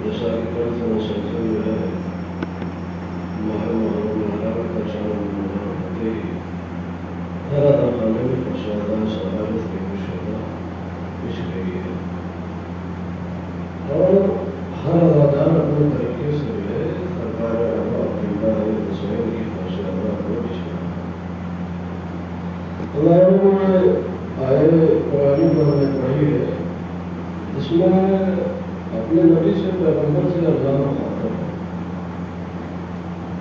جیسا کہ کل سے مسلسل جو ہے ماہ محرم الحرام کا چاند مبارک ہوتے ہی ہر ادا خانے میں فرشادہ صحابت کی مشاہدہ پیش گئی ہے اور ہر اداکار اپنے طریقے سے جو ہے سرکار عبداللہ حسین کی فرشادہ کو پیش کیا اللہ نے آئے قرآن پر ہمیں پڑھی ہے جس میں اپنے نبی سے پیغمبر سے اللہ مخاطب ہے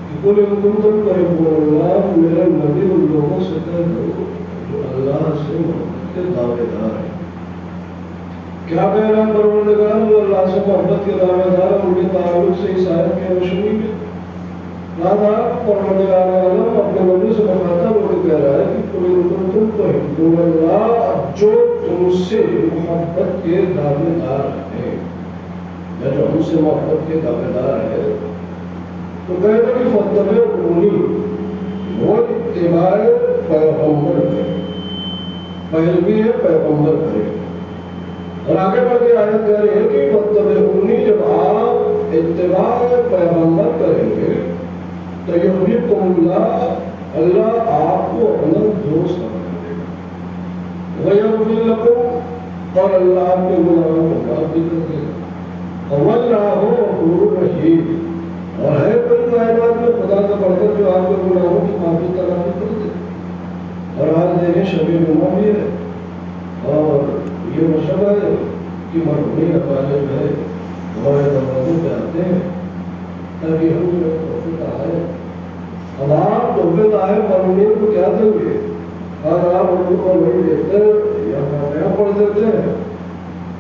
کہ قل ان کنتم تحبون اللہ، میرے نبی ان لوگوں سے کہہ دو جو اللہ سے محبت کے دعوے دار ہیں۔ کیا کہہ رہا ہے پروردگار؟ جو اللہ سے محبت کے دعوے دار ہیں، ان کے تعلق سے اس آیت کی روشنی میں لہذا پروردگار عالم اپنے نبی سے مخاطب ہو کے کہہ رہا ہے کہ قل ان کنتم تحبون اللہ، جو تم سے محبت کے دعوے دار ہیں یا جو ہم سے محبت کے دعوے دار ہے تو کہتے ہیں کہ فاتبعونی، وہ اتباع پیغمبر کرے، پیروی ہے پیغمبر کرے۔ اور آگے بڑھ کے آیت کہہ رہی ہے کہ فاتبعونی، جب آپ اتباع پیغمبر کریں گے تو یحببکم اللہ، اللہ آپ کو اپنا دوست بنا دے گا، ویغفر لکم، اور اللہ آپ کے گناہوں کو معاف بھی کر دے گا، واللہ غفور رحیم، اور ہے کوئی کائنات میں خدا کا بڑھ کر جو آپ کے گناہوں کی معافی تلافی کر دے۔ اور آج دیکھیں شب جمعہ بھی ہے اور یہ مشہور ہے کہ مرحومین اقارب جو ہے ہمارے دروازوں پہ آتے ہیں تاکہ ہم جو ہے تحفے آئے۔ اب آپ تحفے آئے مرحومین کو کیا دیں گے؟ اگر آپ ان کو نہیں دیکھتے یا فاتحہ پڑھ دیتے ہیں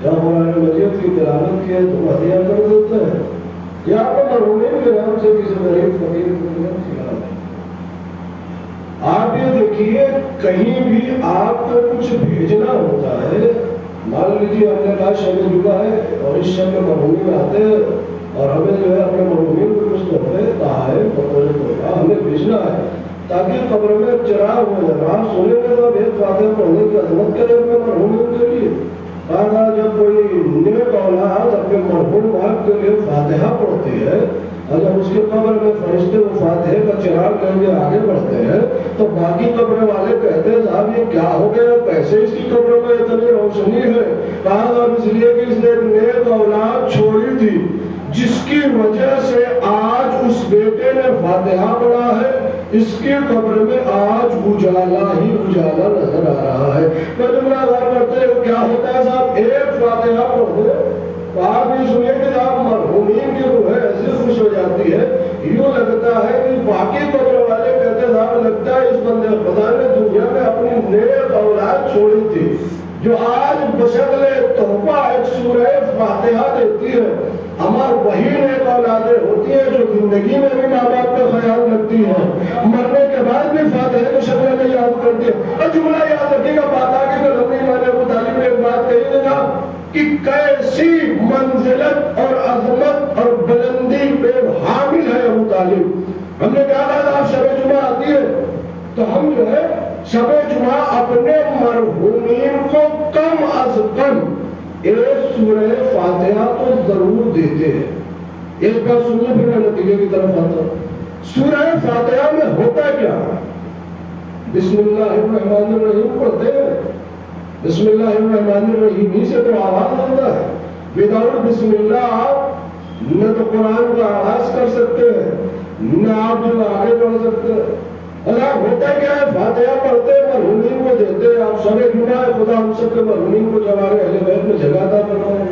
یا قرآن مجید کی تلاوت کی ہے تو ہدیہ کر دیتے ہیں یا آپ مرحومین کے نام سے کسی غریب فقیر کو کھلا دیں۔ آپ یہ دیکھیے کہیں بھی آپ کو کچھ بھیجنا ہوتا ہے، مان لیجیے ہم نے کہا شب جمعہ ہے اور اس شب میں مرحومین آتے ہیں اور ہمیں جو ہے اپنے مرحومین کو کچھ تحفے تحائف بطور تحفہ ہمیں بھیجنا ہے تاکہ قبر میں چراغ ہو جائے۔ آپ سنیں گے تو ایک فاتحہ پڑھنے کی عظمت کرے اپنے مرحومین کے لیے۔ بعض جب کوئی نیک اولاد اپنے مرحوم باپ کے لیے فاتحہ پڑھتی ہے اور جب اس کے قبر میں فرشتے وہ فاتحے کا چراغ لے کے آگے بڑھتے ہیں تو باقی قبر والے کہتے ہیں صاحب یہ کیا ہو گیا، کیسے اس کی قبر میں اتنی روشنی ہے؟ بعض اب اس لیے کہ اس نے ایک نیک اولاد چھوڑی تھی جس کی وجہ سے آج اس بیٹے نے فاتحہ پڑھا ہے، اس کی قبر میں آج اجالا ہی اجالا نظر آ رہا ہے۔ میں جملہ غور کرتے ہیں کیا ہوتا ہے صاحب، ایک فاتحہ پڑھ دے تو آپ یہ سنیں کہ آپ مرحومین کی روح ایسے خوش ہو جاتی ہے، یوں لگتا ہے کہ باقی قبر والے کہتے صاحب لگتا ہے اس بندے خدا نے دنیا میں اپنی نیک اولاد چھوڑی تھی جو آج بشکل تحفہ ایک سورہ فاتحہ دیتی ہے۔ ہمار وہی نیک اولادیں ہوتی ہیں جو زندگی میں بھی ماں باپ کا خیال رکھتی ہیں، مرنے کے بعد بھی فاتحہ کی شکل میں یاد کرتی ہیں۔ اور جملہ یاد رکھے گا، بات آگے کہ ربی میں ابو طالب نے ایک بات کہی تھی نا کہ کیسی منزلت اور عظمت اور بلندی پہ حامل ہے ابو طالب۔ ہم نے کہا تھا آپ شب جمعہ آتی ہے تو ہم جو ہے شب جمعہ اپنے مرحومین کو کم از کم ایک سورہ فاتحہ تو ضرور دیتے ہیں۔ ایک بار سنیے پھر میں نتیجے کی طرف آتا ہوں۔ سورہ فاتحہ میں ہوتا کیا؟ بسم اللہ الرحمن الرحیم پڑھتے ہیں، بسم اللہ الرحمن الرحیم ہی سے تو آواز ہوتا ہے۔ وداؤٹ بسم اللہ آپ نہ تو قرآن کا آغاز کر سکتے ہیں نہ آپ جو آگے بڑھ سکتے ہیں۔ اللہ ہوتا کیا ہے؟ فاتحہ پڑھتے ہیں، مرحومین کو دیتے ہیں۔ آپ شب جمعہ ہے، خدا ہم سب کے مرحومین کو جوارے اہل بیت میں جگہ عطا فرمائے۔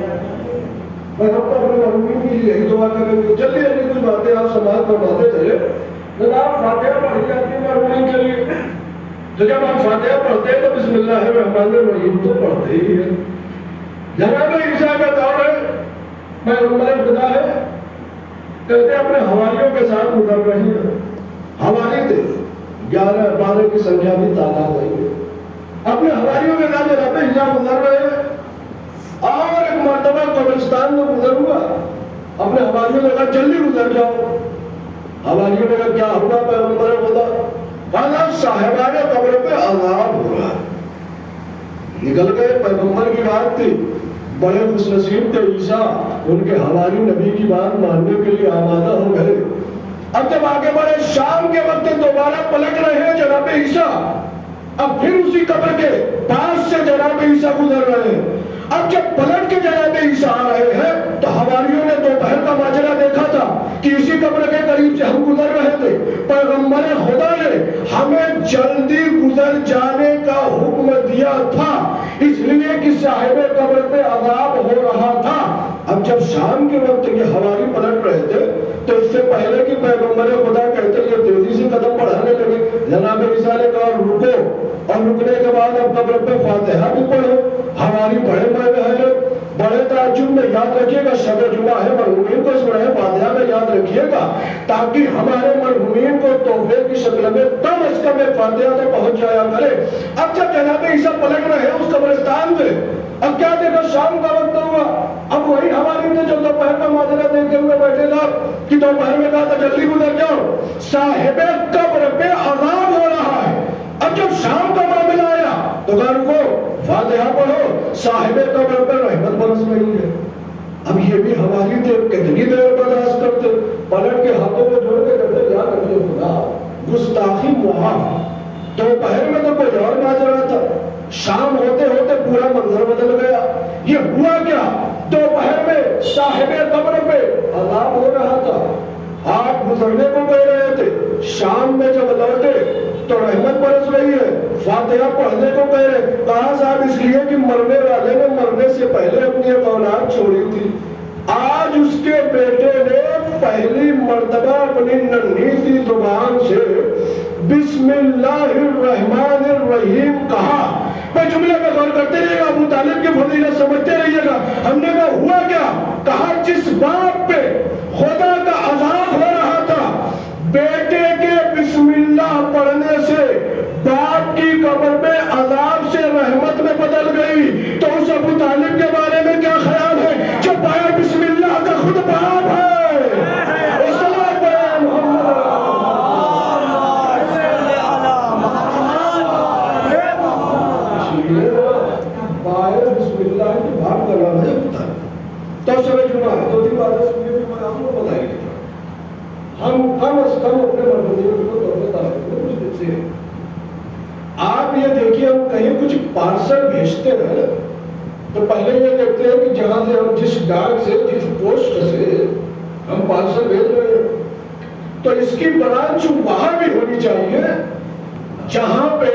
میں ہم تو اپنے مرحومین کے لیے یہی دعا کریں گے۔ جلدی جلدی کچھ باتیں آپ سماعت فرماتے چلے۔ جناب فاتحہ پڑھی جاتی ہے مرحومین کے لیے، تو جب ہم فاتحہ پڑھتے ہیں تو بسم اللہ الرحمن الرحیم تو پڑھتے ہی ہیں۔ جناب عیسیٰ کا دور ہے، پیغمبر خدا ہے، کہتے اپنے حواریوں کے ساتھ گزر رہے ہیں۔ حواری تھے 11-12 کی سنکھیا بھی تعداد ہے۔ اپنے حواریوں کے ساتھ جناب عیسیٰ گزر رہے ہیں اور ایک مرتبہ قبرستان میں گزر ہوا، اپنے حواریوں نے کہا جلدی گزر جاؤ۔ حواریوں نے کہا کیا ہوا پیغمبر خدا؟ کہا صاحبان قبر پہ عذاب ہو رہا ہے۔ نکل گئے، پیغمبر کی بات تھی، بڑے خوش نصیب تھے عیسیٰ، ان کے حواری نبی کی بات ماننے کے لیے آمادہ ہو گئے۔ اب جب آگے بڑھے شام کے وقت دوبارہ پلٹ رہے ہیں جناب عیسیٰ، اب پھر اسی قبر کے پاس سے جناب عیسیٰ گزر رہے ہیں۔ اب جب پلٹ کے جناب عیسیٰ آ رہے ہیں تو حواریوں نے دوپہر کا ماجرا دیکھا تھا کہ اسی قبر کے قریب سے ہم گزر رہے تھے، پیغمبر خدا نے ہمیں جلدی گزر جانے کا حکم دیا تھا، اس لیے کہ صاحب قبر پہ عذاب ہو رہا تھا۔ اب جب شام کے وقت یہ حواری پلٹ رہے تھے تو اس سے پہلے کہ پیغمبر خدا کہتے یہ تیزی سے قدم بڑھانے لگے، جناب عیسیٰ نے کہا رکو، اور رکنے کے بعد اب قبر پہ فاتحہ بھی پڑھو۔ ہماری بڑے معنی بڑے تعجب میں یاد رکھیے گا، شب جمعہ ہے، مرحومین کو سنائے فاتحہ میں یاد رکھیے گا تاکہ ہمارے مرحومین کو تحفے کی شکل میں کم از کم فاتحہ تو پہنچ جایا کرے۔ اب جب جناب عیسیٰ پلٹ رہے ہیں اس قبرستان میں، اب کیا دیکھا، شام کا وقت ہوا، اب وہی ہماری تھے جو دوپہر کا ماجرا دیکھے ہوئے بیٹھے تھا کہ دوپہر میں کہا تھا جلدی گزر جاؤ، صاحب قبر پہ عذاب ہو رہا ہے۔ اب جب شام کا معاملہ آیا تو کہا رکو، فاتحہ پڑھو، صاحب قبر پر رحمت برس رہی ہے۔ اب یہ بھی ہماری تھے، کتنی دیر برداشت کرتے، پلٹ کے ہاتھوں کو جوڑ کے کہتے کیا کرتے خدا، گستاخی معاف۔ دوپہر میں تو کوئی اور ماجرا تھا، شام ہوتے ہوتے پورا منظر بدل گیا۔ یہ ہوا کیا، دوپہر میں صاحب قبر پہ عذاب ہو رہا تھا، آپ گزرنے کو کہہ رہے تھے، شام میں جب لوٹے تو رحمت برس رہی ہے، فاتحہ پڑھنے کو کہہ رہے، کہا صاحب اس لیے کہ مرنے والے نے مرنے سے پہلے اپنی اولاد چھوڑی تھی، آج اس کے بیٹے نے پہلی مرتبہ اپنی ننھی سی زبان سے بسم اللہ الرحمن الرحیم کہا۔ میں جملے پہ غور کرتے رہیے گا، ابو طالب کی فضیلت سمجھتے رہیے گا۔ ہم نے کہا ہوا کیا، کہا جس باپ پہ خدا کا عذاب ہو رہا تھا، بیٹے کے بسم اللہ پڑھنے سے باپ کی قبر میں عذاب سے رحمت میں بدل گئی، تو اس ابو طالب کے بارے میں کیا خیال ہے جو پایا بسم اللہ کا خود باپ ہے؟ تو شب جمعہ ہے، دو تین باتیں سنیے پھر میں آپ کو بتائیں گے۔ ہم کم از کم اپنے مرحومین کو تحفے تعلق میں کچھ دیتے ہیں۔ آپ یہ دیکھیے ہم کہیں کچھ پارسل بھیجتے ہیں تو پہلے یہ دیکھتے ہیں کہ جہاں سے ہم جس ڈاک سے جس پوسٹ سے ہم پارسل بھیج رہے ہیں تو اس کی برانچ وہاں بھی ہونی چاہیے جہاں پہ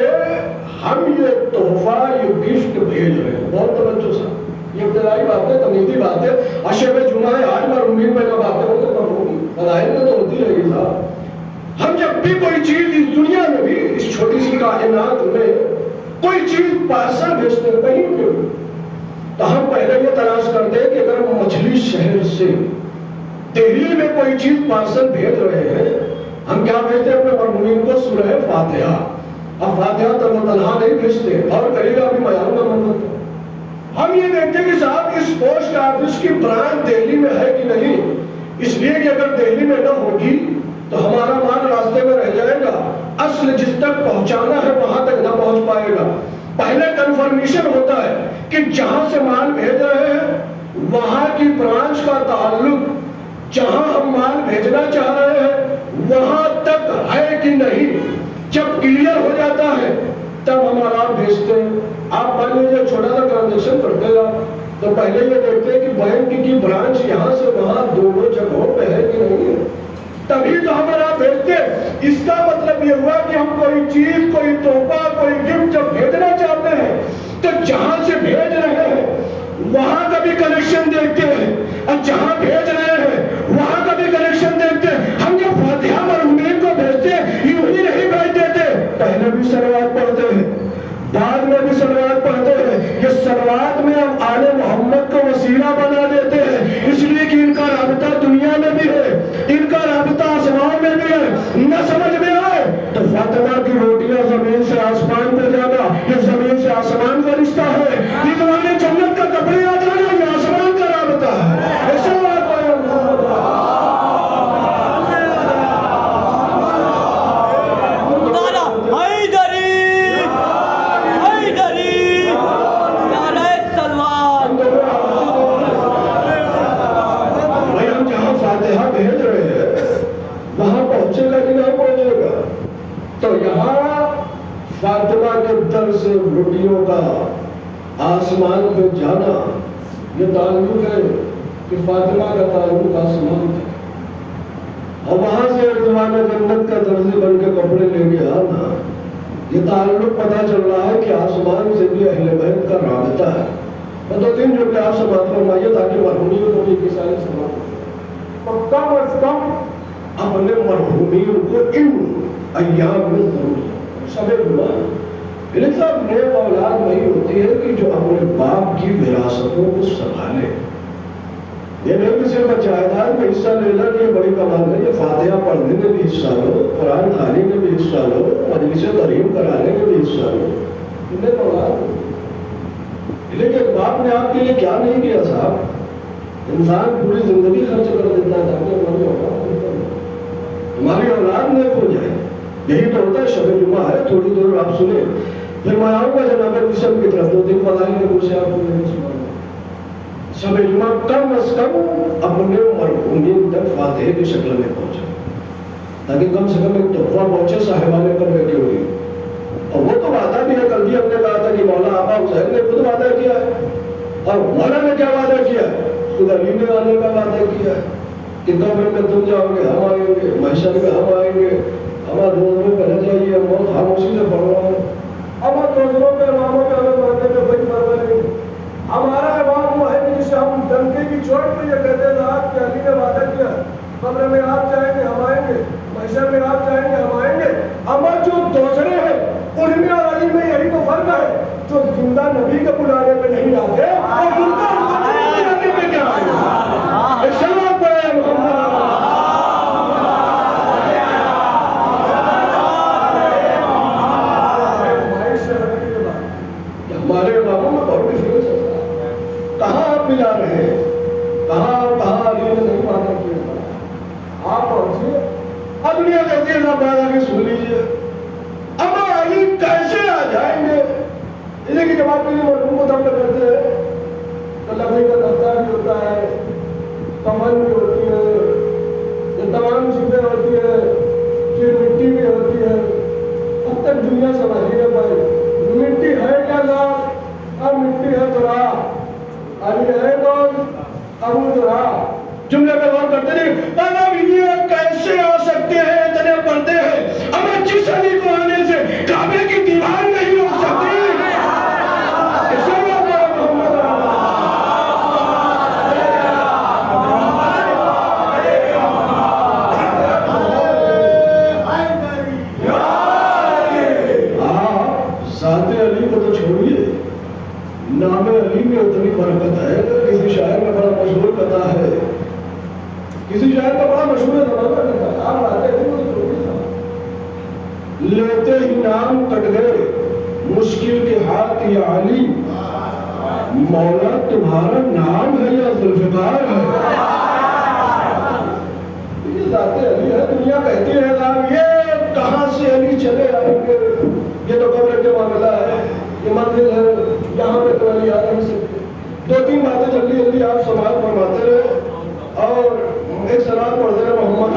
ہم یہ تحفہ یہ گفٹ بھیج رہے ہیں۔ بہت توجہ سے، یہ ابتدائی بات ہے، تمیزی بات ہے، شب جمعہ ہے، آج مرحومین میں جب آتے ہوتے مرحوم فضائل میں تو ہوتی رہے گی صاحب۔ ہم جب بھی کوئی چیز اس دنیا میں بھی اس چھوٹی سی کائنات میں کوئی چیز پارسل بھیجتے ہیں کہیں پہ تو ہم پہلے یہ تلاش کرتے ہیں کہ اگر ہم مچھلی شہر سے دہلی میں کوئی چیز پارسل بھیج رہے ہیں، ہم کیا بھیجتے ہیں اپنے مرحومین کو سورہ فاتحہ۔ اب فاتحہ تنہا نہیں بھیجتے، اور کرے گا ابھی بیان کا مطلب ہم یہ دیکھتے ہیں کہ صاحب اس پوسٹ آفس کی برانچ دہلی میں ہے کہ نہیں، اس لیے کہ اگر دہلی میں نہ ہوگی تو ہمارا مال راستے میں رہ جائے گا، اصل جس تک پہنچانا ہے وہاں تک نہ پہنچ پائے گا۔ پہلے کنفرمیشن ہوتا ہے کہ جہاں سے مال بھیج رہے ہیں وہاں کی برانچ کا تعلق جہاں ہم مال بھیجنا چاہ رہے ہیں وہاں تک ہے کہ نہیں۔ جب کلیئر ہو جاتا ہے تب ہم آرام بھیجتے ہیں۔ آپ مان لیجیے چھوٹا سا ٹرانزیکشن کرتے گا تو پہلے یہ دیکھتے ہیں کہ بینک کی برانچ یہاں سے وہاں دونوں جگہوں پہ ہے کہ نہیں ہے، تبھی تو ہم آپ بھیجتے۔ اس کا مطلب یہ ہوا کہ ہم کوئی چیز، کوئی تحفہ، کوئی گفٹ جب بھیجنا چاہتے ہیں تو جہاں سے بھیج رہے ہیں وہاں کا بھی کنیکشن دیکھتے ہیں، اور جہاں بھیج رہے ہیں وہاں کا بھی کنیکشن دیکھتے ہیں۔ ہم یہ فاتحہ مرحومین کو بھیجتے یوں ہی نہیں بھیج دیتے، پہلے بھی صلوات پڑھتے ہیں، بعد میں بھی صلوات پڑھتے ہیں۔ یہ صلوات میں ہم آل محمد کو وسیلہ بنا دیتے ہیں، اس لیے کہ ان کا رابطہ دنیا میں بھی ہے، ان کا رابطہ آسمان میں بھی ہے۔ نہ سمجھ میں آئے تو فاطمہ کی روٹیاں زمین سے آسمان پہ جانا یہ زمین سے آسمان کا رشتہ ہے، دیوان جنت کا کپڑے آ جانا یہ آسمان کا رابطہ ہے۔ ایسا سے روٹیوں کا آسمان پہ جانا، یہ تعلق ہے کہ فاطمہ کا تعلق آسمان تھا، اور وہاں سے ایوان جنت کا درزی بن کے کپڑے لے کے آنا، یہ تعلق پتہ چل رہا ہے کہ آسمان سے بھی اہل بیت کا رابطہ ہے۔ میں دو تین جو کہ آپ سماعت فرمائیے تاکہ مرحومین کو بھی سارے سماعت، اور کم از کم اپنے مرحومین کو ان ایام میں ضرور شب جمعہ۔ ملک صاحب، نیک اولاد وہی ہوتی ہے کہ جو اپنے باپ کی وراثتوں کو سنبھالے۔ یہ نہیں کہ صرف جائیداد میں حصہ لینا کہ یہ بڑی کمال ہے، یہ فاتحہ پڑھنے میں بھی حصہ لو، قرآن کھانے میں بھی حصہ لو، مجلس ترہیم کرانے میں بھی حصہ لو۔ نیک اولاد، لیکن باپ نے آپ کے لیے کیا نہیں کیا صاحب؟ انسان پوری زندگی خرچ کر دیتا ہے تاکہ ہماری اولاد نیک ہو جائے۔ یہی تو ہوتا ہے، شب جمعہ ہے، تھوڑی دور آپ سنیں، پھر میں آؤں گا جناب نصب کی طرف، دو تین فضائل کے مجھ سے آپ کو نہیں سناؤں گا۔ شب جمعہ کم از کم اپنے مرحومین تک فاتحے کی شکل میں پہنچے، تاکہ کم سے کم ایک تحفہ پہنچے صاحبانے پر بیٹھی ہوئی۔ اور وہ تو وعدہ بھی ہے، کل بھی ہم نے کہا تھا کہ مولا آقا حسین نے خود وعدہ کیا ہے، اور مولا نے کیا وعدہ کیا ہے؟ خود علی نے آنے کا وعدہ کیا ہے کہ قبر میں تم جاؤ گے، ہم آئیں گے، محشر میں ہم آئیں گے، ہمارے روز میں پہلے جائیے، ہم بہت خاموشی سے پڑھ رہا ہوں، ہمارے روزوں پہ اماموں پہ ہمیں مرنے پہ بھائی مرنے لیں گے۔ ہمارا امام وہ ہے جسے ہم ڈنکے کی چوٹ پہ یہ کہتے تھے آپ کہ علی نے وعدہ کیا، قبر میں آپ جائیں گے ہم آئیں گے، محشر میں آپ جائیں گے ہم آئیں گے۔ اما جو دوسرے ہیں ان میں اور علی میں یہی تو فرق ہے، جو زندہ نبی کے بلانے پہ نہیں آتے اور مردہ بلانے پہ کیا آئے؟ سلام پڑھے محمد۔ ہمارے اماموں میں بہت ڈفرینس ہوتا ہے، کہاں آپ ملا رہے ہیں، کہاں علی نے نہیں وعدہ کیا؟ آپ پہنچیے، اگلیاں کہتی ہے آپ بات آگے سن لیجیے، اما علی کیسے آ جائیں گے؟ لیکن جب آپ کے لیے مرحوم کو دم کرتے ہیں تو لکڑی کا دفتر بھی ہوتا ہے، کمن بھی ہوتی ہے، یہ تمام چیزیں ہوتی ہے، پھر مٹی بھی ہوتی ہے۔ اب تک دنیا سمجھیے بھائی، مٹی ہے کیا ذات؟ اب مٹی ہے تو راہ، علی ہے کون؟ ابو تو راہ۔ جملے پہ غور کرتے نہیں، اب یہ کیسے آ سکتے ہیں؟ اتنے پردے ہیں، اب جس علی کو آنے سے کعبے کی دیوار نہیں روک سکتی۔ نام علی میں اتنی برکت ہے، کسی شاعر کا بڑا مشہور کہتا ہے، کسی شاعر کا بڑا مشہور زمانہ کہتا ہے، آپ آتے ہیں تو ضروری تھا، لیتے ہی نام کٹ گئے مشکل کے ہاتھ یا علی، مولا تمہارا نام ہے یا ذوالفقار ہے؟ یہ ذات علی ہے، دنیا کہتی ہے صاحب یہ کہاں سے علی چلے آئیں گے، یہ تو قبر کے معاملہ ہے، یہ منزل ہے، یہاں پہ تو علی آ نہیں سکتے۔ دو تین باتیں جلدی جلدی آپ سماعت فرماتے رہے اور ایک سلام پڑھتے رہے محمد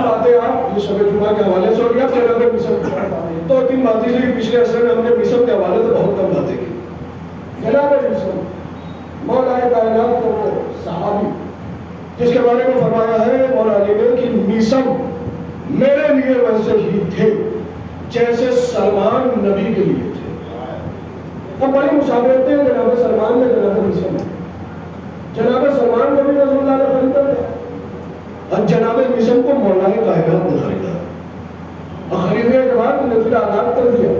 باتیں آپ یہ شب جمعہ کے حوالے سے، اور یا پھر اگر مصب دو تین باتیں سے پچھلے عرصے میں ہم نے مصب کے حوالے سے بہت کم باتیں کی۔ جناب مصب مولا کائنات کو صحابی جس کے بارے میں فرمایا ہے مولا علی نے کہ مصب میرے لیے ویسے ہی تھے جیسے سلمان نبی کے لیے تھے۔ اب بڑی مشابہتیں ہیں جناب سلمان میں جناب مصب میں، جناب سلمان نبی رسول اللہ نے خریدا تھا اور جناب مصب کو مولا کائنات نے خریدا، اور خریدنے کے بعد نے پھر آزاد کر دیا،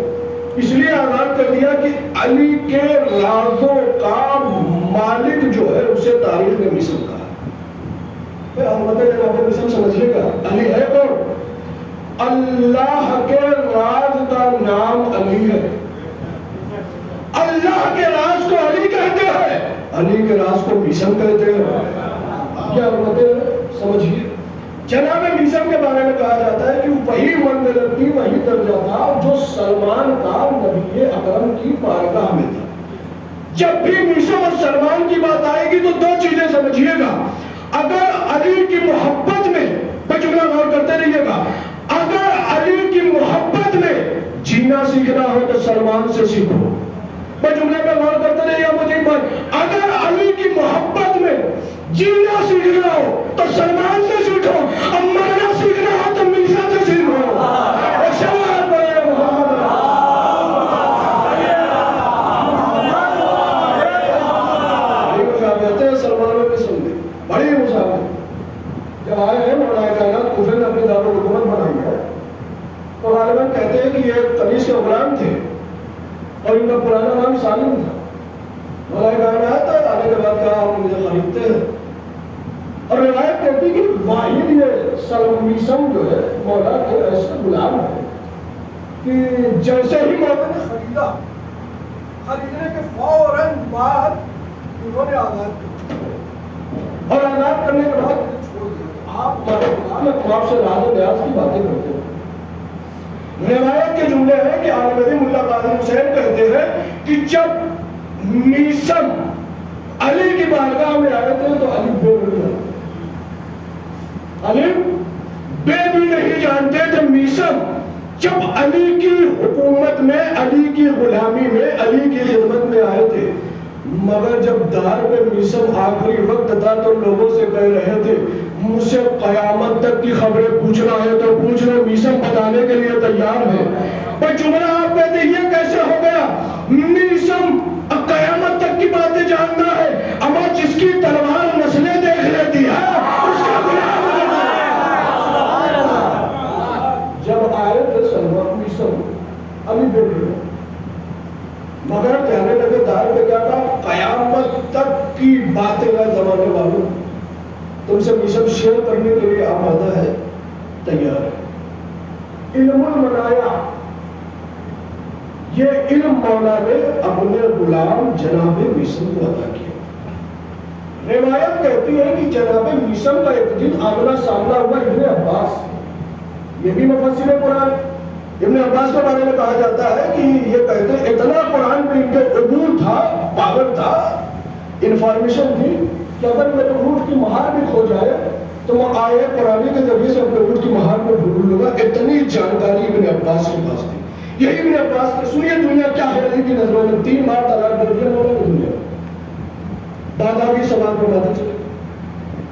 اس لیے آزاد کر دیا کہ علی کے رازوں کا مالک جو ہے اسے تاریخ نے مصب کہا۔ حضرت جناب مصب سمجھیے گا، علی ہے کون؟ اللہ کے راز کا نام علی ہے، اللہ کے راز کو علی کہتے ہیں، علی کے راز کو مصب کہتے ہیں۔ یہ حضرت سمجھیے، جناب مصب کے بارے میں کہا جاتا ہے کہ وہی منزلت تھی، وہی درجہ تھا جو سلمان کا نبی اکرم کی بارگاہ میں تھا۔ جب بھی مصب اور سلمان کی بات آئے گی تو دو چیزیں سمجھیے گا، اگر علی کی محبت میں میں جملہ غور کرتے رہیے گا. اگر علی کی محبت میں جینا سیکھنا ہو تو سلمان سے سیکھو. میں جملے پہ غور کرتے رہیے گا. مجھے ایک بات, اگر علی کی محبت میں جینا سیکھنا ہو تو سلمان سے سیکھو, اب مرنا سیکھنا ہو تو میسا سے سیکھو. ایک سوال پڑے محمد بڑی مشابہتیں ہیں سلمان میں سن لی, بڑی مشابہت. جب آئے ہیں مولانا کائنات کوفے میں اپنی دارالحکومت بنائی ہے تو غالباً کہتے ہیں کہ یہ قمیص کے غلام تھے اور ان کا پرانا نام سالم تھا. مولانا کائنات آنے کے بعد کہا ہم مجھے خریدتے ہیں, اور روایت کہتی کہ واحد یہ سلمیسم جو ہے مولا کے ایسے غلام ہے کہ جیسے ہی مولا نے خریدا, خریدنے کے فوراً بعد انہوں نے آزاد کیا, اور آزاد کرنے کے بعد چھوڑ دیا. آپ آپ سے راز و نیاز کی باتیں کرتے ہیں. روایت کے جملے ہیں کہ عالمدی ملا قاضی حسین کہتے ہیں کہ جب میسم علی کی بارگاہ میں آئے تھے تو علی بے بھی نہیں جانتے تھے. میسم جب علی کی حکومت میں, علی کی غلامی میں, علی کی خدمت میں آئے تھے, مگر جب دار پہ میسم آخری وقت تھا تو لوگوں سے کہہ رہے تھے مجھ سے قیامت تک کی خبریں پوچھنا ہے تو پوچھ لو, میسم بتانے کے لیے تیار ہے. پر جملہ آپ کہتے ہیں یہ کیسے ہو گیا؟ میسم قیامت تک کی باتیں جاننا ہے, اما جس کی تلوار نسلیں دیکھ لیتی ہے اس کا غلام. جب آئے تھے سلمان میسم ابھی بے بھی, مگر کہنے لگے دار پہ کیا تھا, قیامت تک کی باتیں کا زمانے والوں تم سے میسم شیئر کرنے کے لیے آمادہ ہے, تیار ہے. علم المنایا, یہ علم مولا نے اپنے غلام جناب میسم کو عطا کیا. روایت کہتی ہے کہ جناب میسم کا ایک دن آمنا سامنا ہوا ابن عباس. یہ بھی مفسر قرآن ابن عباس کے بارے میں کہا جاتا ہے کہ یہ کہتے ہیں اتنا قرآن پہ ان کے عبور تھا, پاور تھا, انفارمیشن تھی کہ اگر میرے اونٹ کی مہار بھی کھو جائے تو میں آئے قرآن کے ذریعے سے اپنے اونٹ کی مہار میں ڈھونڈ لوں گا. اتنی جانکاری ابن عباس کے پاس تھی. یہی ابن عباس نے سنیے دنیا کیا ہے علی کی نظروں میں 3 بار طلاق دے دیا مولا نے دنیا, دادا کی سماعت میں باتیں چلے.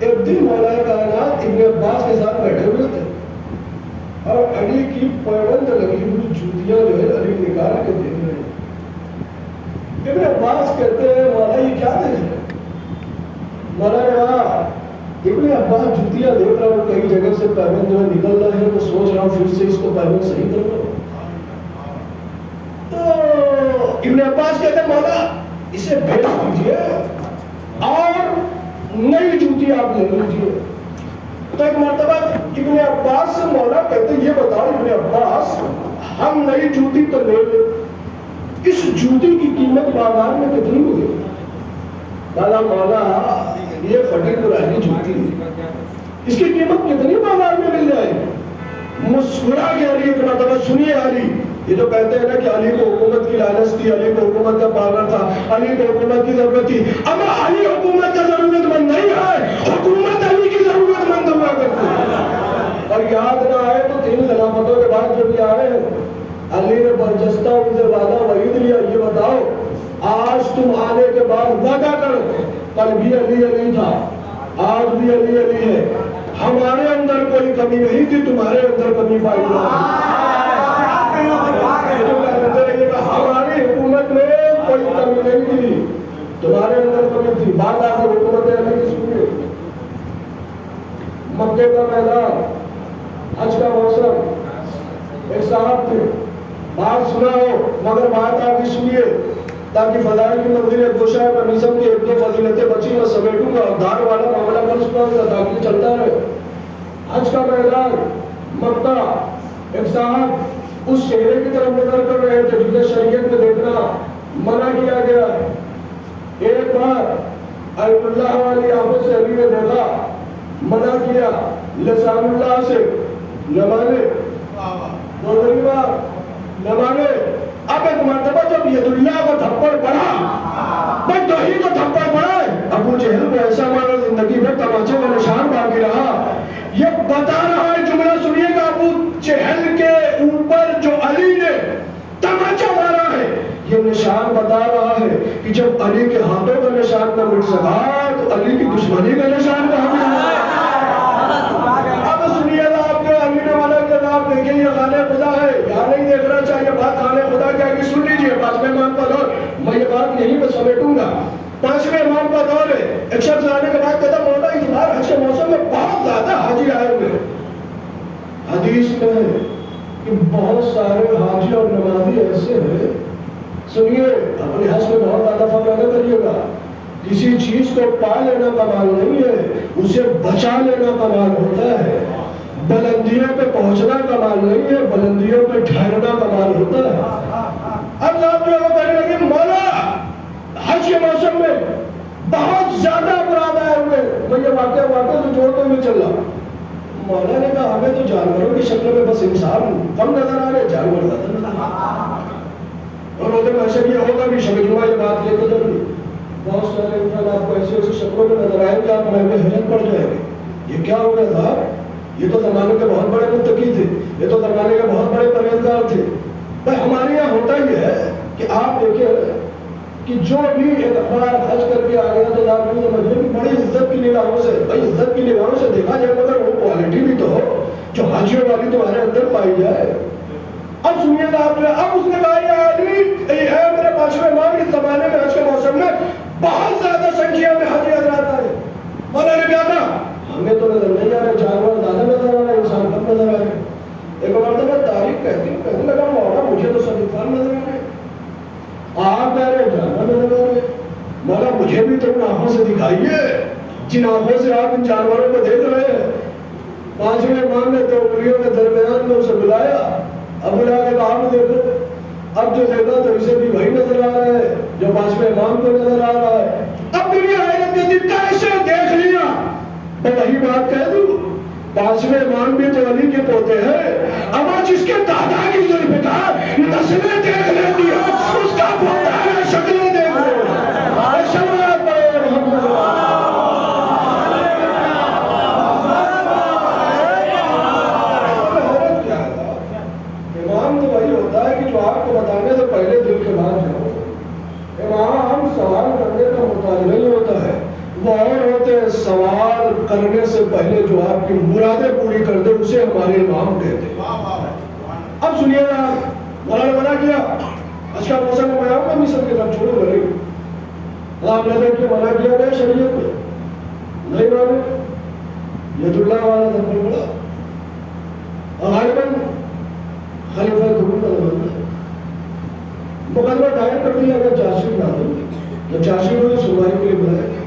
ایک دن مولا کائنات ابن عباس کے ساتھ بیٹھے ہوئے تھے اور علی کی پیوند لگی ہوئی جوتیاں جو ہے علی نکال کے دیکھ رہے ہیں. ابن عباس کہتے ہیں مولا یہ کیا دیکھ رہے ہیں؟ مولا نے کہا ابن عباس جوتیاں دیکھ رہا ہوں, کئی جگہ سے پیوند جو ہے نکل رہا ہے تو سوچ رہا ہوں پھر سے اس کو پیوند صحیح کر رہا ہوں. تو ابن عباس کہتے ہیں مولا اسے بھیج دیجیے اور نئی جوتی آپ لے لیجیے. تو ایک مرتبہ ابن عباس سے مولا کہتے ہیں یہ بتاؤ ابن عباس ہم نئی جوتی تو لے لیں, اس جوتی کی قیمت بازار میں کتنی ہوگی؟ دادا مولا یہ پھٹی پرانی جوتی اس کی قیمت کتنی بازار میں مل جائے گی؟ مسکرا کے علی ایک مرتبہ سنیے علی, یہ جو کہتے ہیں نا کہ علی کو حکومت کی لالچ تھی, علی کو حکومت کا پاور تھا, علی کو حکومت کی ضرورت تھی, اما علی حکومت کا ضرورت مند نہیں ہے, حکومت علی کی ضرورت مند ہوا کرتی ہے. اور یاد نہ آئے تو 3 خلافتوں کے بعد جو بھی آئے علی نے برجستہ ان سے وعدہ وعید لیا, یہ بتاؤ آج تم آنے کے بعد وعدہ کرو کل بھی علی علی تھا, آج بھی علی علی ہے, ہمارے اندر کوئی کمی نہیں تھی, تمہارے اندر کمی پائی ہماری حکومت میں کوئی کمی نہیں تھی, تمہارے اندر کمی تھی. بات آپ کی حکومت علی کی سنیے. مکے کا میدان, حج کا موسم, ایک صاحب تھے, بات سنا ہو مگر بات آپ کی سنیے تاکہ فضائل کی منزل گوشہ میسم کی 1-2 فضیلتیں بچی میں سمیٹوں گا, دار والا معاملہ کر سنا گا تاکہ چلتا رہے. حج کا میدان مکہ, ایک صاحب اس چہرے کی طرف نظر کر رہے تھے جسے شریعت میں دیکھنا منع کیا گیا ہے. ایک بار اللہ والی آنکھوں سے علی نے دیکھا, منع کیا, لسان اللہ سے نہ مانے, دوسری بار نہ مانے. اب ایک مرتبہ جب ید اللہ کو تھپڑ پڑا, بھائی توحید کو تھپڑ پڑا, ابو جہل کو ایسا مارا زندگی میں تماچے کا نشان باقی رہا. یہ بتا رہا ہے، جملہ سنیے گا، ابو جہل کے اوپر جو علی نے تماچا مارا ہے، یہ نشان بتا رہا ہے کہ جب علی کے ہاتھوں کا نشان نہ مٹ سکا تو علی کی دشمنی کا نشان کہاں ملا؟ اب سنیے گا، آپ کے علی نے والا کہ آپ دیکھیں یہ خانہ خدا ہے، یہاں نہیں دیکھنا چاہیے، بات خانہ خدا کیا کہ سن لیجئے، 5ویں امام کا دور، میں یہ بات یہیں پہ سمیٹوں گا۔ 5ویں امام کا دور ہے، ایک شخص آنے کے بعد کہتا مولا اس بار حج کے موسم میں بہت زیادہ حاجی آئے ہوئے۔ حدیث میں ہے کہ بہت سارے حاجی اور نمازی ایسے ہیں، سنیے اپنے حج میں بہت زیادہ فکر نہ کریے گا، کسی چیز کو پا لینا کمال نہیں ہے، اسے بچا لینا کمال ہوتا ہے۔ بلندیوں پہ پہنچنا کمال نہیں ہے، بلندیوں پہ ٹھہرنا کمال ہوتا ہے۔ اب صاحب جو ہے کہنے لگے مولا حج کے موسم میں بہت زیادہ افراد آئے ہوئے، میں یہ واقعہ تو جوڑتے ہوئے چل رہا۔ مولا نے کہا ہمیں تو جانوروں کی شکل میں بس انسان کم نظر آ رہے، جانور زیادہ نظر آ رہے۔ اور ادھر ایسے بھی ہوگا بھی شمجھوا یہ بات لے کے ضروری، بہت سارے انسان آپ کو ایسی ایسی شکلوں میں نظر آئے کہ آپ میں حیرت پڑ جائے گی، یہ کیا ہو گیا تھا؟ یہ تو زمانے کے بہت بڑے متقی تھے، یہ تو زمانے کے بہت بڑے پرہیزگار تھے۔ بھائی ہمارے یہاں ہوتا یہ ہے کہ آپ دیکھیں کہ جو بھی ایک افراد حج کر کے آ گیا تو آپ یہ سمجھیں کہ بڑی عزت کی نگاہوں سے، بھائی عزت کی نگاہوں سے دیکھا جائے مگر وہ کوالٹی بھی تو ہو جو حاجیوں والی تمہارے اندر پائی جائے۔ اب سنیے گا آپ نے، اب اس نے کہا یہ آدمی ہے میرے 5ویں امام، اس زمانے میں حج کے موسم میں بہت زیادہ سنکھیا میں حاجی حضرات آئے۔ مولا نے کہا تھا ہمیں تو نظر نہیں آ رہے، جانور زیادہ نظر آ رہے، انسان کم نظر آ رہے۔ ایک مرتبہ تاریخ کہنے لگا مولا مجھے تو سب انسان نظر آ رہے، آپ کہہ رہے جانور نظر آ رہے، مولا مجھے بھی تو ان آنکھوں سے دکھائیے جن آنکھوں سے آپ ان جانوروں کو دیکھ رہے ہیں۔ 5ویں امام نے 2 انگلیوں کے درمیان میں اسے بلایا، اب بلا کے کہا آپ دیکھو، اب جو دیکھا تو اسے بھی وہی نظر آ رہا ہے جو 5ویں امام کو نظر آ رہا ہے۔ اب دنیا حیرت میں دل کیسے دیکھ لیا؟ میں وہی بات کہہ دوں، 5ویں امام بھی تو علی کے پوتے ہیں، اب جس کے دادا کی ذوالفقار نسلیں دیکھ لیتی ہے اس کا پوتا ہے شکلیں دیکھ لو۔ شمعات پڑھو محمد امام تو وہی ہوتا ہے کہ جو آپ کو بتانے سے پہلے دل کے بعد جاؤ۔ امام سوال کرنے کا محتاج نہیں ہوتا ہے، وہ اور ہوتے ہیں سوال کرنے سے پہلے جو آپ کی مرادیں پوری کر دے اسے ہمارے امام کہتے ہیں۔ اب سنیے گا، مولا نے منع کیا حج کا موسم میں آؤں گا مصر کی طرف چھوڑو گا نہیں، آپ نے دیکھ کے منع کیا گیا شریعت میں نہیں مانے، ید اللہ والا دھرم بڑا اور غالباً خلیفہ دھرم کا زمانہ ہے، مقدمہ دائر کر دیا اگر چارشی لا دیں جب چارشی کو سنوائی کے لیے بلایا گیا۔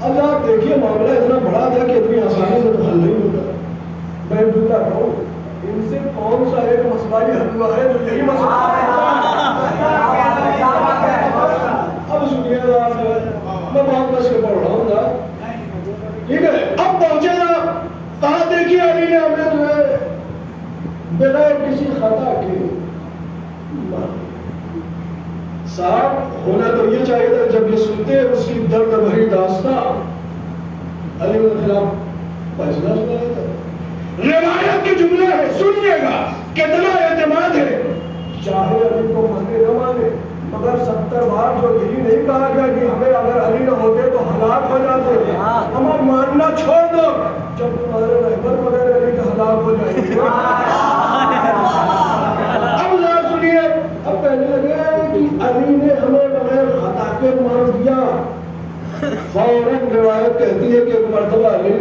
اب آپ دیکھیے معاملہ اتنا بڑا تھا کہ اتنی آسانی سے تو حل نہیں ہوتا۔ میں ڈھونڈا کہوں ان سے کون سا ایک مسئلہ ہی حل ہوا ہے جو یہی مسئلہ ہے؟ اب سنیے گا، میں بہت بس کے پڑھ رہا ہوں گا، ٹھیک ہے؟ اب پہنچے گا، کہا دیکھیے علی نے ہمیں جو ہے بغیر کسی خطا کے صاحب ہونا تو یہ چاہیے تھا جب یہ سنتے اس کی درد بھری داستان علی کے خلاف فیصلہ سنایا تھا۔ روایت کے جملے ہے، سنیے گا کتنا اعتماد ہے، چاہے علی کو مانے نہ مانے مگر 70 بار جو یہی نہیں کہا گیا کہ ہمیں اگر علی نہ ہوتے تو ہلاک ہو جاتے، ہمیں ماننا چھوڑ دو جب تمہارے رہبر بغیر علی کے ہلاک ہو جائیں گے۔ اب ذرا سنیے، اب کہنے لگے کہ علی نے ہمیں بغیر خطا کے مار دیا۔ فوراً روایت کہتی ہے کہ ایک مرتبہ علی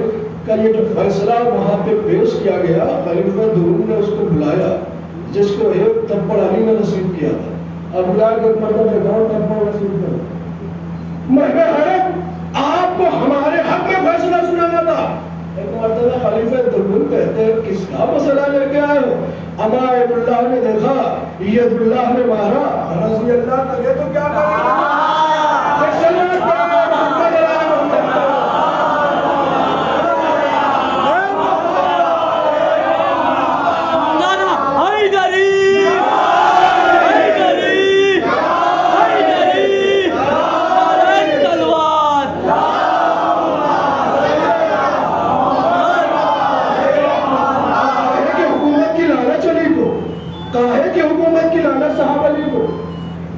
کا یہ جو فیصلہ وہاں پہ پیش کیا گیا، خلیفہ دھرم نے اس کو بلایا جس کو ایک تھپڑ علی نے نصیب کیا تھا، اب بلا کے ایک مرتبہ ایک اور تھپڑ نصیب کیا۔ میں حیرت، آپ کو ہمارے حق میں فیصلہ سنانا تھا۔ ایک مرتبہ خلیفہ دھرم کہتے ہیں کس کا مسئلہ لے کے آئے ہو؟ اما عید اللہ نے دیکھا، ید اللہ نے مارا، رضی اللہ کرے تو کیا کرے گا؟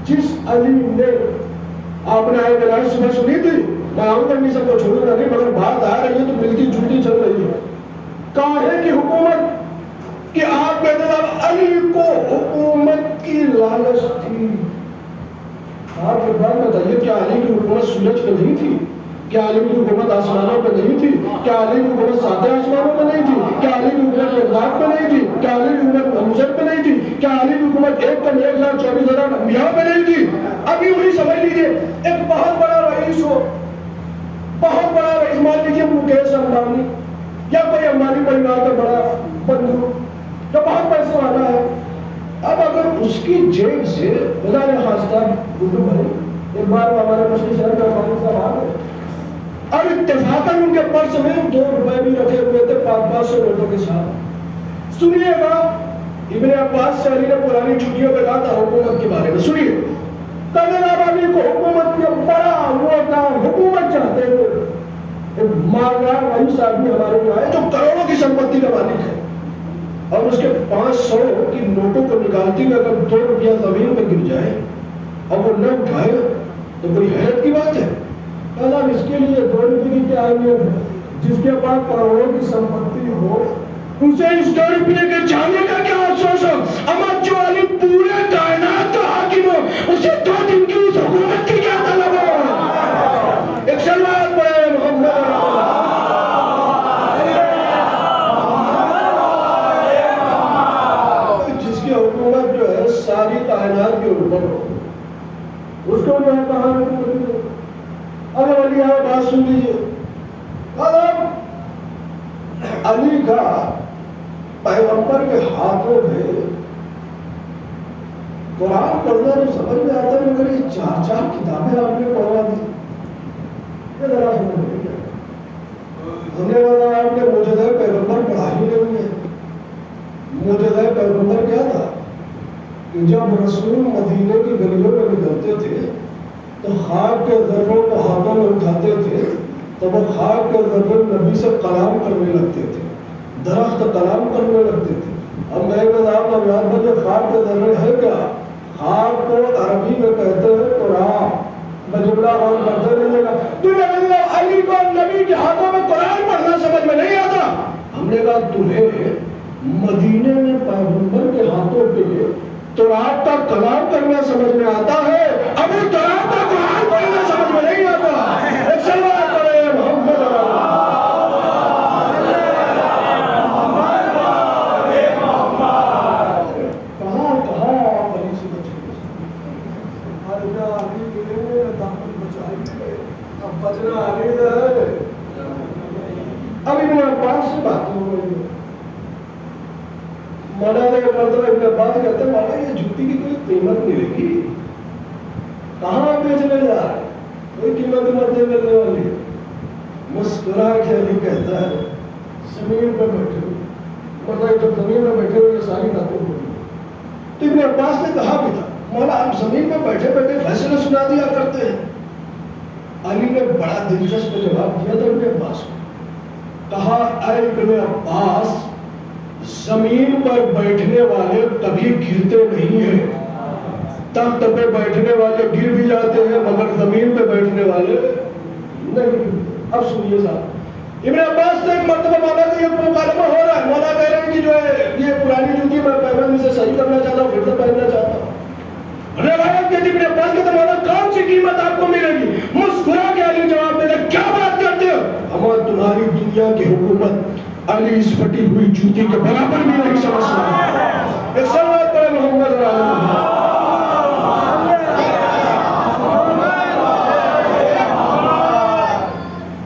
جس علی نے آپ نے آئے بلائے صبح سنی تھی، میں آؤں گا سب کو چھوڑوں گا نہیں، مگر بات آ رہی ہے تو ملتی جھوٹی چل رہی ہے. کاہے کی حکومت کہ آپ کہتے ہیں علی کو حکومت کی لالچ تھی. آپ ایک بات بتائیے، کیا علی کی حکومت سورج پہ نہیں تھی؟ کیا علی کی حکومت آسمانوں پہ نہیں تھی؟ کیا علی کی حکومت ساتھ آسمانوں پہ نہیں تھی؟ کیا علی کی حکومت بغداد پہ نہیں تھی؟ کیا علی کی حکومت موصل پہ نہیں تھی؟ کیا علی کی حکومت 1,24,000 انبیاء پہ نہیں تھی؟ اب یوں ہی سمجھ لیجیے، ایک بہت بڑا رئیس ہو، بہت بڑا رئیس، مان لیجیے مکیش امبانی یا کوئی امبانی پریوار کا بڑا بندو جو بہت پیسے والا ہے. اب اگر اس کی جیب سے خدا نے خواستہ گڈو بھائی ایک بار ہمارے مچھلی شہر میں امبانی صاحب آ گئے اور اتفاقاً ان کے پرس میں 2 روپے بھی رکھے ہوئے تھے 500 نوٹوں کے ساتھ. سنیے گا، ابن عباس سے علی نے پرانی چھٹیوں پہ کہا تھا حکومت کے بارے میں. سنیے، کہنے علی کو حکومت کے بڑا وہ کام حکومت چاہتے ہوئے ایک مالدار رئیس آدمی ہمارے یہاں ہے جو کروڑوں کی سمپتی کا مالک ہے، اور اس کے 500 کی نوٹوں کو نکالتی ہوئے اگر 2 روپیہ زمین پہ گر جائے اور وہ نہ اٹھائے تو کوئی حیرت کی بات ہے. کہا اس کے لیے 2 روپے کی کیا اہمیت ہے؟ جس کے پاس کروڑوں کی سمپتی ہو اسے اس 2 روپے کے جانے کا کیا افسوس ہو؟ اما جو علی پورے کائنات کا حاکم ہو اسے 2 دن کی اس حکومت کی کیا طلب ہو؟ ایک سلوات پڑھے محمد جس کی حکومت جو ہے ساری کائنات کے اوپر ہو، اس کو جو ہے کہاں حکومت ہے؟ اگر علی آئے بات سن لیجیے، اگر علی کا پیغمبر کے ہاتھوں میں قرآن پڑھنا تو سمجھ میں آتا ہے، مگر یہ 4 کتابیں آپ نے پڑھوا دی، یہ ذرا سمجھ نہیں آیا. ہم نے کہا آپ نے موجودہ پیغمبر پڑھا ہی نہیں ہے. موجودہ پیغمبر کیا تھا کہ جب رسول مدینے کی گلیوں میں نکلتے تھے تو خاک کے ذروں کو ہاتھوں میں اٹھاتے تھے تو وہ خاک کے ذرے نبی سے کلام کرنے لگتے تھے، درخت کلام کرنے لگتے تھے. اب میں آپ کو یاد ہے کہ خاک کے ذرے ہے کیا؟ خاک کو عربی میں کہتے ہیں قرآن. مجملہ غور کرتے رہیے گا. تمہیں علی کو نبی کے ہاتھوں میں قرآن پڑھنا سمجھ میں نہیں آتا. ہم نے کہا تمہیں مدینے میں پیغمبر کے ہاتھوں پہ تراب کا کلام کرنا سمجھ میں آتا ہے، ابھی تراب کا قرآن پڑھنا سمجھ میں نہیں آتا. ایک سلوات پڑھے محمد اب ابن عباس سے بات ہو رہی ہے. مولانا نے مرتبہ ابن عباس کہتے ہیں مولانا یہ جوتی کی کوئی قیمت نہیں رہی، کہاں بیچنے جا رہے؟ کوئی قیمت مت ملنے والی ہے. مسکرا کے علی کہتا ہے زمین پہ بیٹھے ہوئے، مطلب جب زمین پہ بیٹھے ہوئے یہ ساری باتیں ہو رہی. تو ابن عباس نے کہا بھی تھا مولا آپ زمین پہ بیٹھے بیٹھے فیصلے سنا دیا کرتے ہیں. علی نے بڑا دلچسپ جواب دیا تھا ابن عباس کو. کہا اے ابن عباس زمین پر بیٹھنے والے کبھی گرتے نہیں ہیں، تخت پہ بیٹھنے والے گر بھی جاتے ہیں مگر زمین پہ بیٹھنے والے نہیں. اب سنیے صاحب، ابن عباس نے ایک مرتبہ مولا کا یہ مکالمہ ہو رہا ہے، مولا کہہ رہے ہیں کہ جو ہے یہ پرانی جوتی میں پیغمبر سے صحیح کرنا چاہتا ہوں، پھر سے پہننا چاہتا ہوں. روایت کہتی ابن عباس کہتے مولا کون سی قیمت آپ کو ملے گی؟ مسکرا کے علی جواب دے کیا بات کرتے ہو؟ ہمارا تمہاری دنیا کی حکومت علی اس پھٹی ہوئی جوتی کے برابر بھی نہیں سمجھتا. ایک سوال پڑے محمد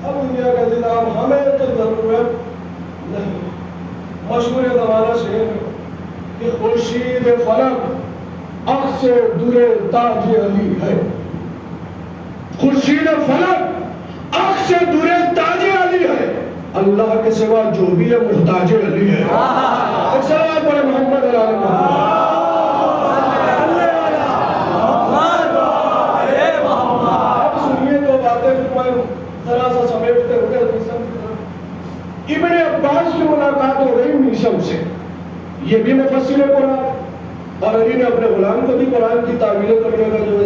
اب دنیا کا نظام ہمیں تو ضرورت نہیں. مشہور زمانہ سے کہ خورشید فلک اخ سے دورے تاج علی ہے. خورشید فلک اخ سے دورے تاج علی ہے. اللہ کے سوا جو بھی ہے محتاج علی ہے. ایک سوال پڑھے محمد علی محمد. اب سنیے دو باتیں پھر میں ذرا سا سمیٹتے ہوئے ابن عباس کی ملاقات ہو گئی میسم سے. یہ بھی مفسر قرآن اور علی نے اپنے غلام کو بھی قرآن کی تعویلیں کرنے کا جو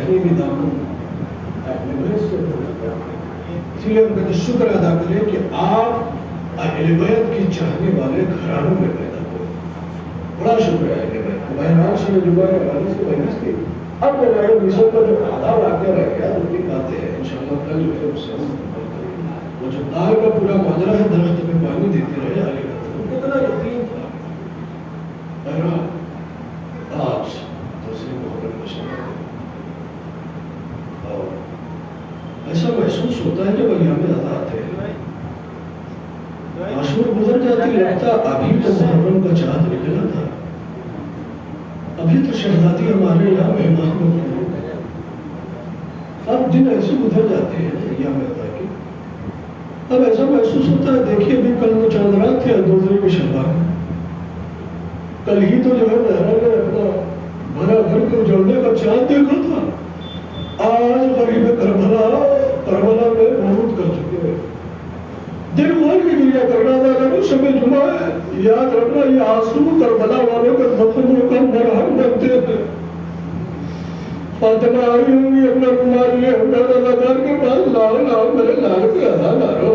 کہیں بھی دامن اپنے بیت سے پڑھا. اسی لیے ہم کہتے شکر ادا کریں کہ آپ اہل بیت کی چاہنے والے گھرانوں میں پیدا ہوئے. بڑا شکر ہے اہل بیت کو. بہرحال سے جو ہے حدیث کی بحث کی. اب میرے ویسوں کا جو آدھا واقعہ رہ گیا وہ بھی باتیں ہیں انشاءاللہ کل جو ہے اس سے ہم وہ جو دار کا پورا ماجرا ہے درخت میں پانی دیتے رہے علی گڑھ ان کو اتنا یقین تھا. بہرحال آج دوسری محرم مشورہ اور ایسا محسوس ہوتا ہے جب ایام ادا آتے ہیں عاشور گزر جاتی لگتا ابھی تو محرم کا چاند نکلا تھا, ابھی تو شہزادی ہمارے یہاں مہمان ہوتے ہیں. اب دن ایسے گزر جاتے ہیں ایام ادا کے. اب ایسا محسوس ہوتا ہے دیکھیے ابھی کل وہ چاند رات تھے دوسری میں شہبان کل ہی تو جو ہے زہرا نے اپنا بھرا گھر کے اجڑنے کا چاند دیکھا تھا. آج غریب کربلا میں محمود کر چکے ہیں. دل کھول کے گریا کرنا تھا کہ شب جمعہ ہے, یاد رکھنا یہ آنسو کربلا والوں کے زخموں کا مرہم بنتے ہیں. فاطمہ آئی ہوں گی اپنا رومال لیے اندازہ لگا کے پاس لاؤ میرے لال کے ادا مارو,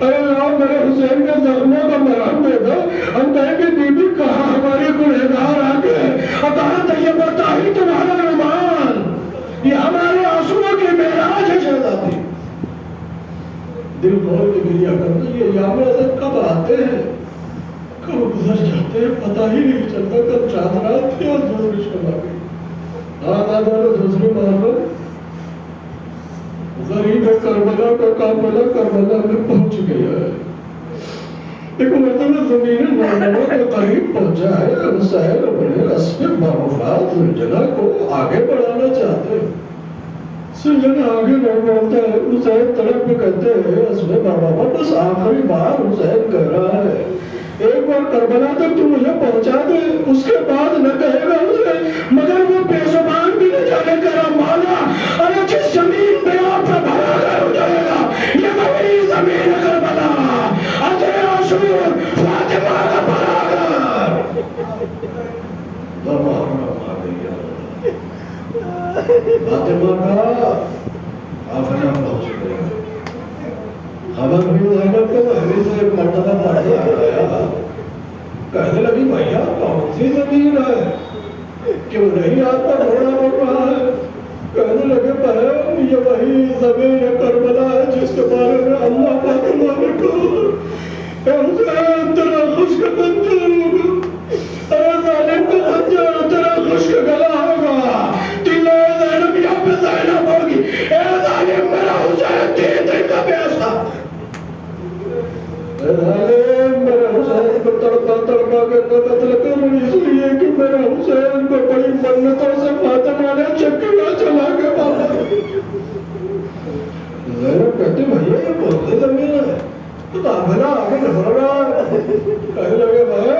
ارے لاؤ میرے حسین کے زخموں کا مرہم دے دو. ہم کہیں کہ بی بی کہاں ہماری گنہگار آ گئے, اکار طیبہ طاہر تمہارا رومال, یہ ہمارے آنسوؤں کی معراج ہے شہزادی. دل کھول کے گریا کرنا. یہ ایام ادا کب آتے ہیں کب گزر جاتے ہیں پتہ ہی نہیں چلتا. کب چاند رات تھی اور دوسری شب آ گئی. دوسری محرم غریب کربلا کا قافلہ کربلا میں پہنچ گیا ہے. ایک مرتبہ زمین مومنہ کے قریب پہنچا ہے. حسین اپنے اسب باوفات سلجھنا کو آگے بڑھانا چاہتے ہیں. سلجھنا آگے نہیں بڑھتا ہے. حسین طرف میں کہتے ہیں اسب باوفات بس آخری بار حسین کہہ رہا ہے ایک بار کربلا تک تو مجھے پہنچا دے, اس کے بعد نہ کہے گا اسے. مگر وہ بے زبان بھی نہ جانے کرا مولا, ارے جس زمین پہ آپ کا بھرا گھر ہو جائے گا یہ وہی زمین ہے کربلا. اجر عاشور فاطمہ کا بھرا گھر. فاطمہ کا آفنا پہنچ گیا. خبر بھی زینب کو مہوی سے ایک مرتبہ پڑھنے آیا. کہنے لگی بھیا کون سی زمین ہے, کیوں نہیں آپ کا گھوڑا بڑھ رہا ہے. کہنے لگے بہن یہ وہی زمین کربلا ہے جس کے بارے میں اللہ پاک نے کہا اے حسین تیرا خشک خنجر ہوگا, اے ظالم کا خنجر تیرا خشک گلا ہوگا. تیلے زینب یہاں پہ زینب ہوگی. اے ظالم میرا حسین تین دن کا پیسہ. میرے حسین کو تڑپا کے قتل کروں اس لیے کہ میرے حسین کو بڑی منتوں سے فاطمہ نے چکیاں چلا کے مارا. زینب کہتے بھیا یہ کون سی زمین ہے, تو قافلہ آگے بڑھ رہا ہے. کہنے لگے بھائی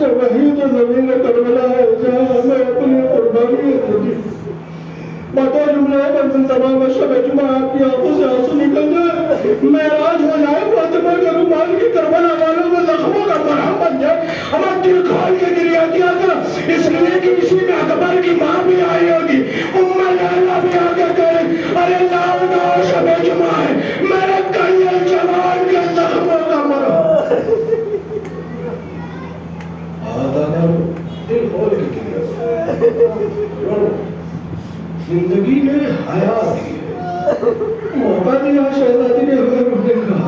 یہ وہی تو زمین کربلا ہے جہاں ہمیں اپنی قربانی ہوگی. باتوں جملہ ہے بندن تمام شب جمعہ آپ کی آنکھوں سے آنسو نکل جائے, معراج ہو جائے, فاطمہ کے رومال کی کربلا والوں میں زخموں کا مرہم بن جائے. ہمیں دل کھول کے گریا کیا تھا اس لیے کہ اسی میں اکبر کی ماں بھی آئی ہوگی, لیلا بھی آگے کہے ارے لاؤ شب جمعہ ہے میرے کئیل جوان کے زخموں کا مرہم. دل کھول کے گریا زندگی میں حیات دی ہے, موقع دیا شہزادی نے غیر اٹھنے کا.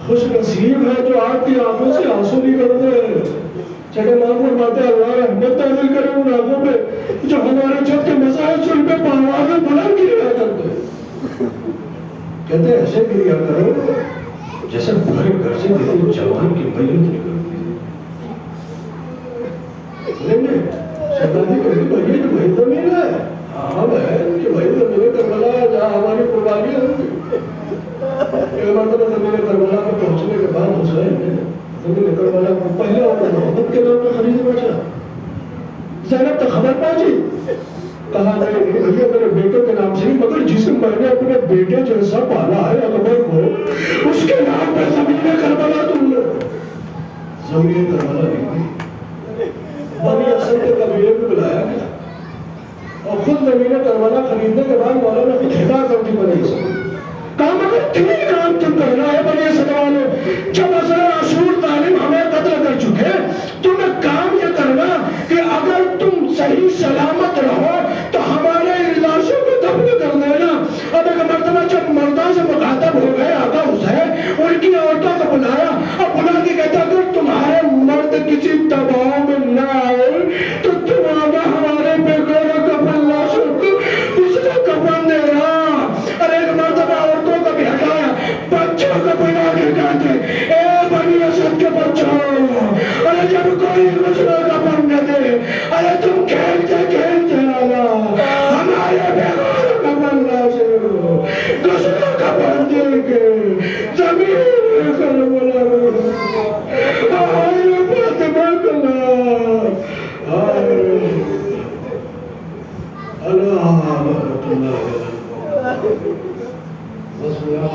خوش نصیب ہے جو آپ کی آنکھوں سے آنسو نہیں کرتے ہیں. چکے ماں فرماتے اللہ رحمت نازل کرے ان آنکھوں پہ جو ہمارے چھت کے مسائل سن پہ پاوازیں بلند گریا کرتے ہیں. کہتے ہیں ایسے گریا کرو جیسے بھرے گھر سے کسی جوان کی میت نکلتی ہے. شہزادی کہتی بھائی جو وہی زمین ہے. ہاں بہن یہ وہی زمین کربلا ہے جہاں ہماری قربانیاں ہوگی. ایک مرتبہ زمین کربلا میں پہنچنے کے بعد حسین نے زمین کربلا کو پہلے اور محبت کے نام میں خرید بیٹھا. زینب تک خبر پہنچی, کہا نہیں بھیا میرے بیٹے کے نام سے ہی, مگر جسے میں نے اپنے بیٹے جیسا پالا ہے اکبر کو اس کے نام پہ زمین کربلا تم نے. زمین کربلا نہیں بنی اسد کے قبیلے میں بلایا گیا اور خود زمین نے کربلا خریدنے کے بعد مولانا کو خطا کر دی بنی اسرائیل. کام اگر تین کام تم کرنا ہے بنی اسرائیل والوں، جب اثر عاشور ظالم ہمیں قتل کر چکے، تمہیں کام یہ کرنا کہ اگر تم صحیح سلامت رہو تو ہمارے لاشوں کو دفن کر دینا. اب ایک مرتبہ جب مردوں سے مخاطب ہو گئے آقا حسین، ان کی عورتوں کو بلایا. اب بلا کے کہتا اگر تمہارے مرد کسی دباؤ میں نہ آئے تو تم آگا ہمارے بغیر کفن لاشوں کو دوسرا کفن دینا. اور ایک مرتبہ عورتوں کو بھی ہٹایا، بچوں کو بلا کے کہتے اے بنی اسد کے بچوں، ارے جب کوئی دوسرا کفن نہ دے، ارے تم کھیلتے کھیلتے آگا ہمارے بغیر کفن لاشوں کو دوسرا کفن دے کے زمین کربلا آئے فاطمہ کلا اللہ بس یا